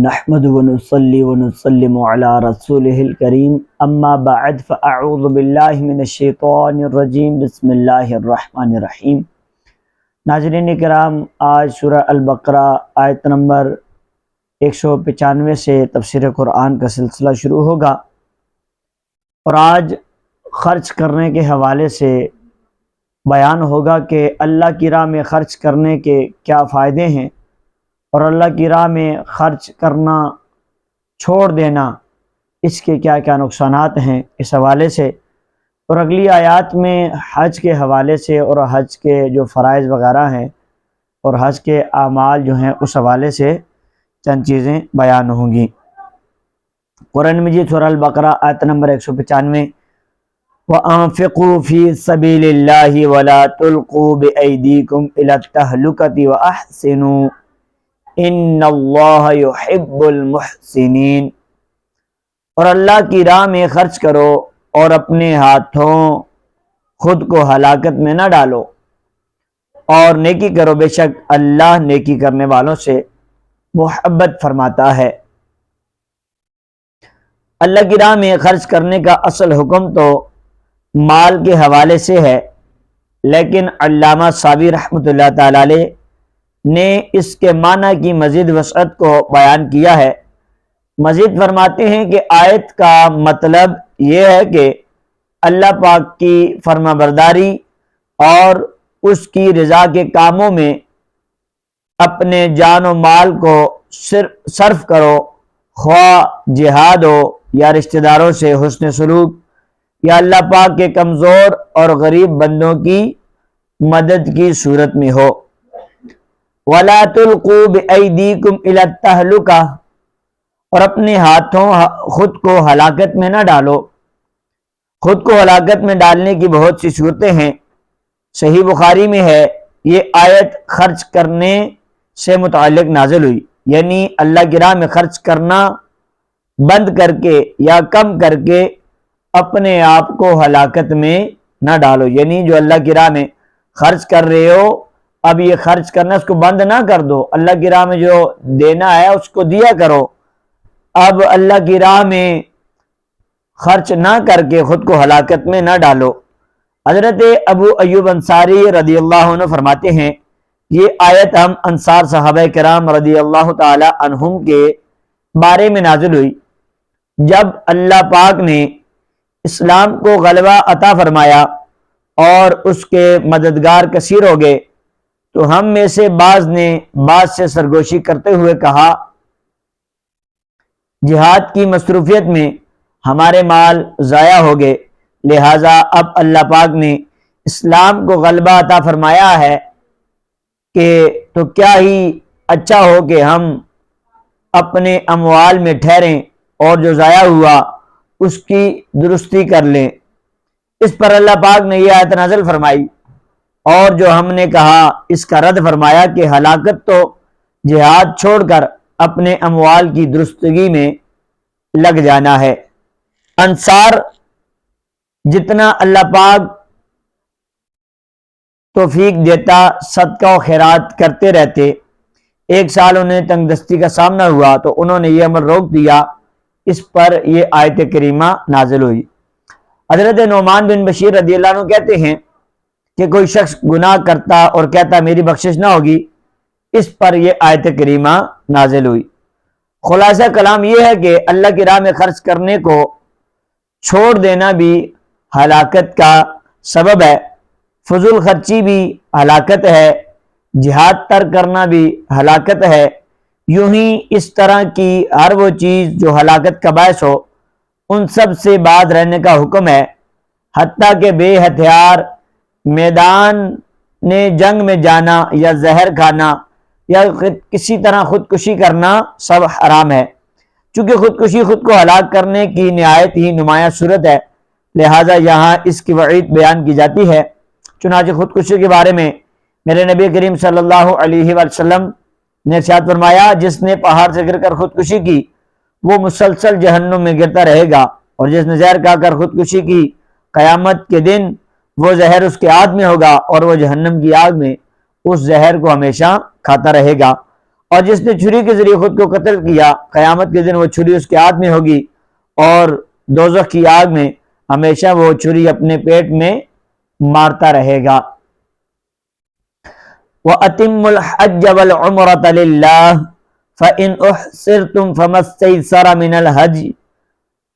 نحمد ونصلي ونسلم على رسوله الكريم اما بعد فاعوذ باللہ من الشیطان الرجیم بسم اللہ الرحمن الرحیم۔ ناظرین کرام، آج سورہ البقرہ آیت نمبر 195 سے تفسیر قرآن کا سلسلہ شروع ہوگا، اور آج خرچ کرنے کے حوالے سے بیان ہوگا کہ اللہ کی راہ میں خرچ کرنے کے کیا فائدے ہیں، اور اللہ کی راہ میں خرچ کرنا چھوڑ دینا اس کے کیا کیا نقصانات ہیں اس حوالے سے، اور اگلی آیات میں حج کے حوالے سے اور حج کے جو فرائض وغیرہ ہیں اور حج کے اعمال جو ہیں اس حوالے سے چند چیزیں بیان ہوں گی۔ قرآن مجید سورہ البقرہ آیت نمبر 195، وَأَنفِقُوا فِي سَبِيلِ اللَّهِ وَلَا تُلْقُوا بِأَيْدِيكُمْ إِلَى التَّهْلُكَةِ وَأَحْسِنُوا ان اللہ یحب المحسنین، اور اللہ کی راہ میں خرچ کرو اور اپنے ہاتھوں خود کو ہلاکت میں نہ ڈالو، اور نیکی کرو، بے شک اللہ نیکی کرنے والوں سے محبت فرماتا ہے۔ اللہ کی راہ میں خرچ کرنے کا اصل حکم تو مال کے حوالے سے ہے، لیکن علامہ ساوی رحمۃ اللہ تعالی علیہ نے اس کے معنی کی مزید وسعت کو بیان کیا ہے۔ مزید فرماتے ہیں کہ آیت کا مطلب یہ ہے کہ اللہ پاک کی فرما برداری اور اس کی رضا کے کاموں میں اپنے جان و مال کو صرف کرو، خواہ جہاد ہو یا رشتہ داروں سے حسن سلوک یا اللہ پاک کے کمزور اور غریب بندوں کی مدد کی صورت میں ہو۔ وَلَا تُلْقُوا بِأَيْدِيكُمْ إِلَى التَّهْلُكَةِ، اور اپنے ہاتھوں خود کو ہلاکت میں نہ ڈالو۔ خود کو ہلاکت میں ڈالنے کی بہت سی صورتیں ہیں۔ صحیح بخاری میں ہے، یہ آیت خرچ کرنے سے متعلق نازل ہوئی، یعنی اللہ کی راہ میں خرچ کرنا بند کر کے یا کم کر کے اپنے آپ کو ہلاکت میں نہ ڈالو، یعنی جو اللہ کی راہ میں خرچ کر رہے ہو اب یہ خرچ کرنا اس کو بند نہ کر دو، اللہ کی راہ میں جو دینا ہے اس کو دیا کرو، اب اللہ کی راہ میں خرچ نہ کر کے خود کو ہلاکت میں نہ ڈالو۔ حضرت ابو ایوب انصاری رضی اللہ عنہ فرماتے ہیں، یہ آیت ہم انصار صحابہ کرام رضی اللہ تعالی عنہم کے بارے میں نازل ہوئی جب اللہ پاک نے اسلام کو غلبہ عطا فرمایا اور اس کے مددگار کثیر ہو گئے، تو ہم میں سے بعض نے بعض سے سرگوشی کرتے ہوئے کہا، جہاد کی مصروفیت میں ہمارے مال ضائع ہو گئے، لہٰذا اب اللہ پاک نے اسلام کو غلبہ عطا فرمایا ہے کہ تو کیا ہی اچھا ہو کہ ہم اپنے اموال میں ٹھہریں اور جو ضائع ہوا اس کی درستی کر لیں۔ اس پر اللہ پاک نے یہ آیت نازل فرمائی، اور جو ہم نے کہا اس کا رد فرمایا کہ ہلاکت تو جہاد چھوڑ کر اپنے اموال کی درستگی میں لگ جانا ہے۔ انصار جتنا اللہ پاک توفیق دیتا صدقہ و خیرات کرتے رہتے۔ ایک سال انہیں تنگ دستی کا سامنا ہوا تو انہوں نے یہ عمل روک دیا، اس پر یہ آیت کریمہ نازل ہوئی۔ حضرت نعمان بن بشیر رضی اللہ عنہ کہتے ہیں کہ کوئی شخص گناہ کرتا اور کہتا میری بخشش نہ ہوگی، اس پر یہ آیت کریمہ نازل ہوئی۔ خلاصہ کلام یہ ہے کہ اللہ کی راہ میں خرچ کرنے کو چھوڑ دینا بھی ہلاکت کا سبب ہے، فضول خرچی بھی ہلاکت ہے، جہاد ترک کرنا بھی ہلاکت ہے، یوں ہی اس طرح کی ہر وہ چیز جو ہلاکت کا باعث ہو ان سب سے باز رہنے کا حکم ہے، حتیٰ کہ بے ہتھیار میدان نے جنگ میں جانا یا زہر کھانا یا کسی طرح خودکشی کرنا سب حرام ہے، چونکہ خودکشی خود کو ہلاک کرنے کی نہایت ہی نمایاں صورت ہے، لہٰذا یہاں اس کی وعید بیان کی جاتی ہے۔ چنانچہ خودکشی کے بارے میں میرے نبی کریم صلی اللہ علیہ وسلم نے ارشاد فرمایا، جس نے پہاڑ سے گر کر خودکشی کی وہ مسلسل جہنم میں گرتا رہے گا، اور جس نے زہر کھا کر خودکشی کی قیامت کے دن وہ زہر اس کے ہاتھ میں ہوگا اور وہ جہنم کی آگ میں اس زہر کو ہمیشہ کھاتا رہے گا۔ اور جس نے چھری کے ذریعے خود کو قتل کیا قیامت کے دن وہ چھری اس کے ہاتھ میں ہوگی اور دوزخ کی آگ میں ہمیشہ وہ چھری اپنے پیٹ میں مارتا رہے گا۔ وَأَتِمُّ الْحَجَّ وَالْعُمْرَةَ لِلَّهِ فَإِنْ أُحْصِرْتُمْ فَمَا اسْتَيْسَرَ مِنَ الْهَدْيِ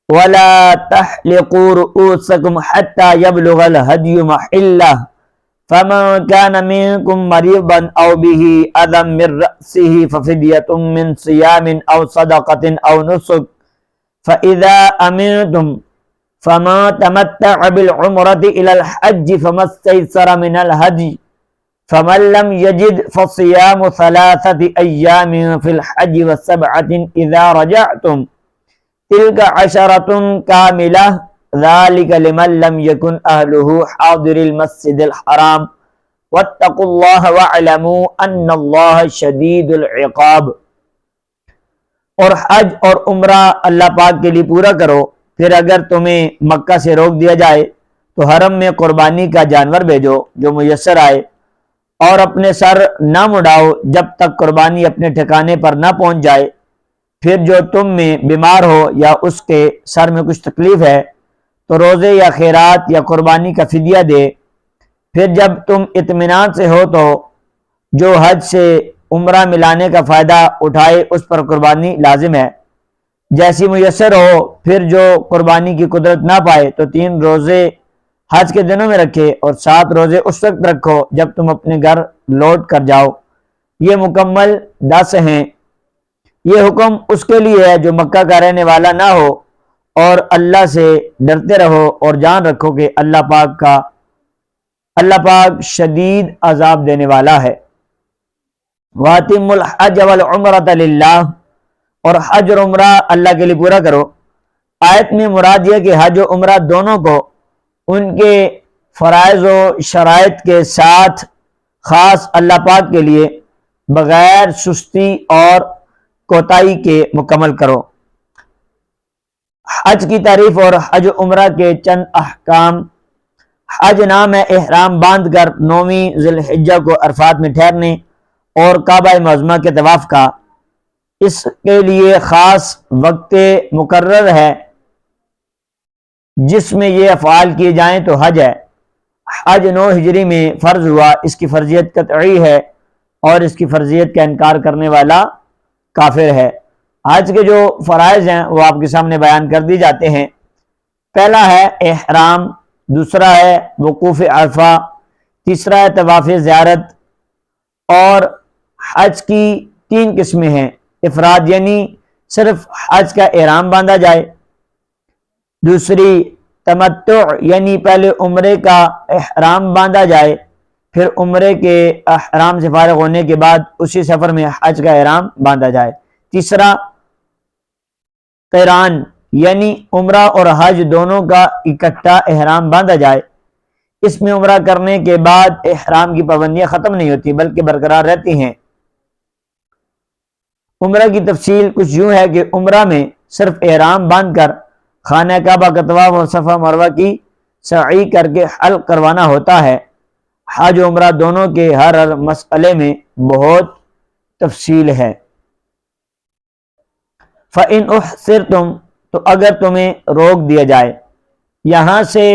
وَلَا تَحْلِقُوا رُؤُوسَكُمْ حَتَّى يَبْلُغَ الْهَدْيُ مَحِلَّهُ فَمَنْ كَانَ مِنْكُمْ مَرِيضًا أَوْ بِهِ أَذًى مِنْ رَأْسِهِ فَفِدْيَةٌ مِنْ صِيَامٍ أَوْ صَدَقَةٍ أَوْ نُسُكٍ فَإِذَا أَمِنْتُمْ فَمَا تَمَتَّعَ بِالْعُمْرَةِ إِلَى الْحَجِّ فَمَا اسْتَيْسَرَ مِنَ الْهَدْيِ فَمَنْ لَمْ يَجِدْ فَصِيَامُ ثَلَاثَةِ أَيَّامٍ فِي الْحَجِّ وَسَبْعَةٍ إِذَا رَجَعْتُمْ تِلْكَ عَشَرَةٌ كَامِلَةٌ ذَلِكَ لِمَنْ لَمْ يَكُنْ أَهْلُهُ حَاضِرِي الْمَسْجِدِ الْحَرَامِ وَاتَّقُوا اللَّهَ وَاعْلَمُوا أَنَّ اللَّهَ شَدِيدُ الْعِقَابِ۔ اور حج اور عمرہ اللہ پاک کے لیے پورا کرو، پھر اگر تمہیں مکہ سے روک دیا جائے تو حرم میں قربانی کا جانور بھیجو جو میسر آئے، اور اپنے سر نہ مڑاؤ جب تک قربانی اپنے ٹھکانے پر نہ پہنچ جائے۔ پھر جو تم میں بیمار ہو یا اس کے سر میں کچھ تکلیف ہے تو روزے یا خیرات یا قربانی کا فدیہ دے۔ پھر جب تم اطمینان سے ہو تو جو حج سے عمرہ ملانے کا فائدہ اٹھائے اس پر قربانی لازم ہے جیسی میسر ہو۔ پھر جو قربانی کی قدرت نہ پائے تو 3 روزے حج کے دنوں میں رکھے اور 7 روزے اس وقت رکھو جب تم اپنے گھر لوٹ کر جاؤ، یہ مکمل 10 ہیں۔ یہ حکم اس کے لیے ہے جو مکہ کا رہنے والا نہ ہو، اور اللہ سے ڈرتے رہو اور جان رکھو کہ اللہ پاک شدید عذاب دینے والا ہے۔ وَأَتِمُّ الْحَجَّ وَالْعُمْرَةَ لِلَّهِ اور حج اور عمرہ اللہ کے لیے پورا کرو۔ آیت میں مراد یہ کہ حج و عمرہ دونوں کو ان کے فرائض و شرائط کے ساتھ خاص اللہ پاک کے لیے بغیر سستی اور کوتاہی کے مکمل کرو۔ حج کی تعریف اور حج و عمرہ کے چند احکام۔ حج نام ہے احرام باندھ کر 9ویں ذی الحجہ کو عرفات میں ٹھہرنے اور کعبہ معظمہ کے طواف کا۔ اس کے لیے خاص وقت مقرر ہے جس میں یہ افعال کیے جائیں تو حج ہے۔ حج 9 ہجری میں فرض ہوا، اس کی فرضیت قطعی ہے اور اس کی فرضیت کا انکار کرنے والا کافر ہے۔ حج کے جو فرائض ہیں وہ آپ کے سامنے بیان کر دی جاتے ہیں۔ پہلا ہے احرام، دوسرا ہے وقوف عرفہ، تیسرا ہے طواف زیارت۔ اور حج کی 3 قسمیں ہیں: افراد یعنی صرف حج کا احرام باندھا جائے، دوسری تمتع یعنی پہلے عمرے کا احرام باندھا جائے، پھر عمرے کے احرام سے فارغ ہونے کے بعد اسی سفر میں حج کا احرام باندھا جائے، تیسرا قران یعنی عمرہ اور حج دونوں کا اکٹھا احرام باندھا جائے۔ اس میں عمرہ کرنے کے بعد احرام کی پابندیاں ختم نہیں ہوتی بلکہ برقرار رہتی ہیں۔ عمرہ کی تفصیل کچھ یوں ہے کہ عمرہ میں صرف احرام باندھ کر خانہ کعبہ کا طواف اور صفا مروہ کی سعی کر کے حلق کروانا ہوتا ہے۔ حج و عمرہ دونوں کے ہر مسئلے میں بہت تفصیل ہے۔ فَإِنْ أُحْصِرْتُمْ تو اگر تمہیں روک دیا جائے، یہاں سے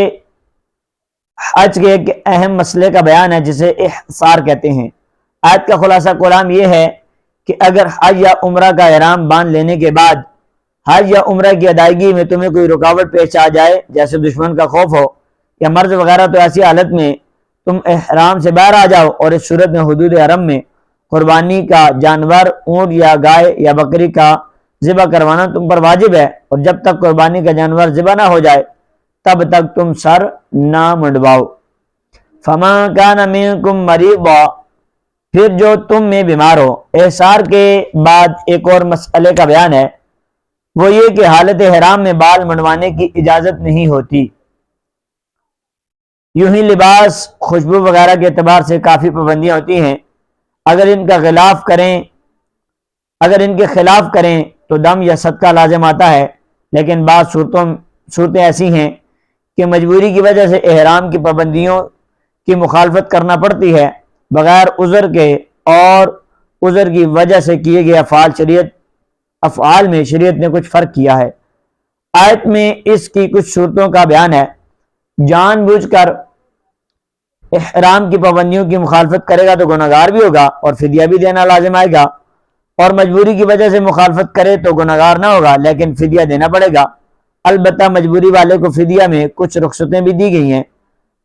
حج کے ایک اہم مسئلے کا بیان ہے جسے احصار کہتے ہیں۔ آیت کا خلاصہ کلام یہ ہے کہ اگر حج یا عمرہ کا احرام باندھ لینے کے بعد حج یا عمرہ کی ادائیگی میں تمہیں کوئی رکاوٹ پیش آ جائے، جیسے دشمن کا خوف ہو یا مرض وغیرہ، تو ایسی حالت میں تم احرام سے باہر آ جاؤ، اور اس صورت میں حدود حرم میں قربانی کا جانور اونٹ یا گائے یا بکری کا ذبح کروانا تم پر واجب ہے، اور جب تک قربانی کا جانور ذبح نہ ہو جائے تب تک تم سر نہ منڈواؤ۔ فَمَن كَانَ مِنكُم مَّرِيضًا پھر جو تم میں بیمار ہو۔ احصار کے بعد ایک اور مسئلے کا بیان ہے، وہ یہ کہ حالت احرام میں بال منڈوانے کی اجازت نہیں ہوتی۔ یوں ہی لباس، خوشبو وغیرہ کے اعتبار سے کافی پابندیاں ہوتی ہیں۔ اگر ان کے خلاف کریں تو دم یا صدقہ لازم آتا ہے، لیکن بعض صورتیں ایسی ہیں کہ مجبوری کی وجہ سے احرام کی پابندیوں کی مخالفت کرنا پڑتی ہے بغیر عذر کے، اور عذر کی وجہ سے کیے گئے افعال میں شریعت نے کچھ فرق کیا ہے۔ آیت میں اس کی کچھ صورتوں کا بیان ہے۔ جان بوجھ کر احرام کی پابندیوں کی مخالفت کرے گا تو گناہگار بھی ہوگا اور فدیہ بھی دینا لازم آئے گا، اور مجبوری کی وجہ سے مخالفت کرے تو گناہگار نہ ہوگا لیکن فدیہ دینا پڑے گا۔ البتہ مجبوری والے کو فدیہ میں کچھ رخصتیں بھی دی گئی ہیں۔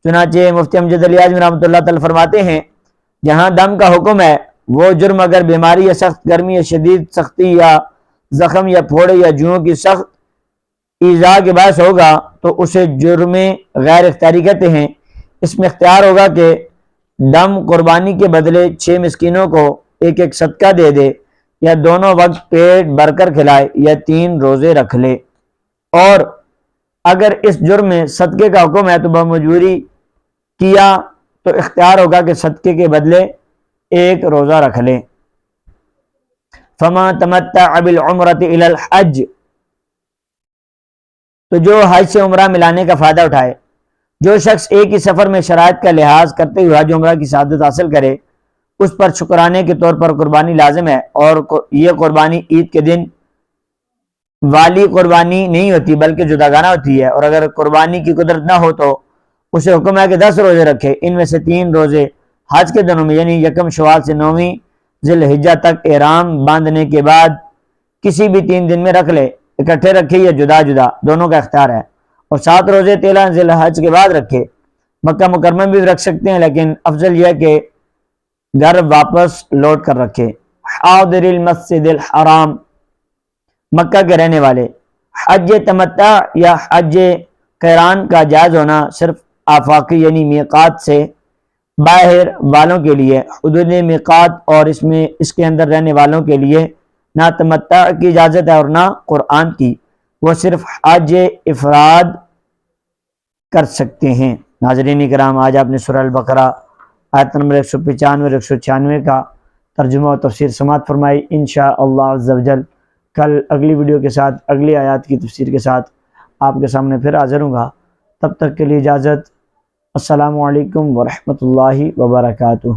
چنانچہ مفتی امجد علی اعظمی رحمۃ اللہ تعالی فرماتے ہیں جہاں دم کا حکم ہے وہ جرم اگر بیماری یا سخت گرمی یا شدید سختی یا زخم یا پھوڑے یا جوؤں کی سخت ایذا کے باعث ہوگا تو اسے جرم غیر اختیاری کہتے ہیں۔ اس میں اختیار ہوگا کہ دم قربانی کے بدلے 6 مسکینوں کو ایک ایک صدقہ دے دے، یا دونوں وقت پیٹ بھر کر کھلائے، یا 3 روزے رکھ لے۔ اور اگر اس جرم میں صدقے کا حکم ہے تو بمجبوری کیا تو اختیار ہوگا کہ صدقے کے بدلے 1 روزہ رکھ لے۔ فَمَا تَمَتَّعَ بِالْعُمْرَةِ إِلَى الْحَجِّ، تو جو حج سے عمرہ ملانے کا فائدہ اٹھائے۔ جو شخص ایک ہی سفر میں شرائط کا لحاظ کرتے ہوئے حج عمرہ کی سعادت حاصل کرے اس پر شکرانے کے طور پر قربانی لازم ہے، اور یہ قربانی عید کے دن والی قربانی نہیں ہوتی بلکہ جداگانہ ہوتی ہے، اور اگر قربانی کی قدرت نہ ہو تو اسے حکم ہے کہ 10 روزے رکھے، ان میں سے 3 روزے حج کے دنوں میں یعنی 1 شوال سے 9 ذی الحجہ تک احرام باندھنے کے بعد کسی بھی 3 دن میں رکھ لے، اکٹھے رکھے یا جدا جدا، دونوں کا اختیار ہے، اور 7 روزے 13 ذی الحجہ کے بعد رکھے۔ مکہ مکرمہ بھی رکھ سکتے ہیں لیکن افضل یہ کہ گھر واپس لوٹ کر رکھے۔ حاضر المسجد الحرام، مکہ کے رہنے والے۔ حج تمتع یا حج قران کا جائز ہونا صرف آفاقی یعنی میقات سے باہر والوں کے لیے، حدود میقات اور اس کے اندر رہنے والوں کے لیے نہ تمتع کی اجازت ہے اور نہ قرآن کی، وہ صرف حج افراد کر سکتے ہیں۔ ناظرین کرام، آج آپ نے سورہ البقرہ آیت نمبر 195 اور 196 کا ترجمہ و تفسیر سماعت فرمائی۔ انشاءاللہ عز و جل کل اگلی ویڈیو کے ساتھ اگلی آیات کی تفسیر کے ساتھ آپ کے سامنے پھر حاضر ہوں گا۔ تب تک کے لیے اجازت۔ السلام علیکم ورحمۃ اللہ وبرکاتہ۔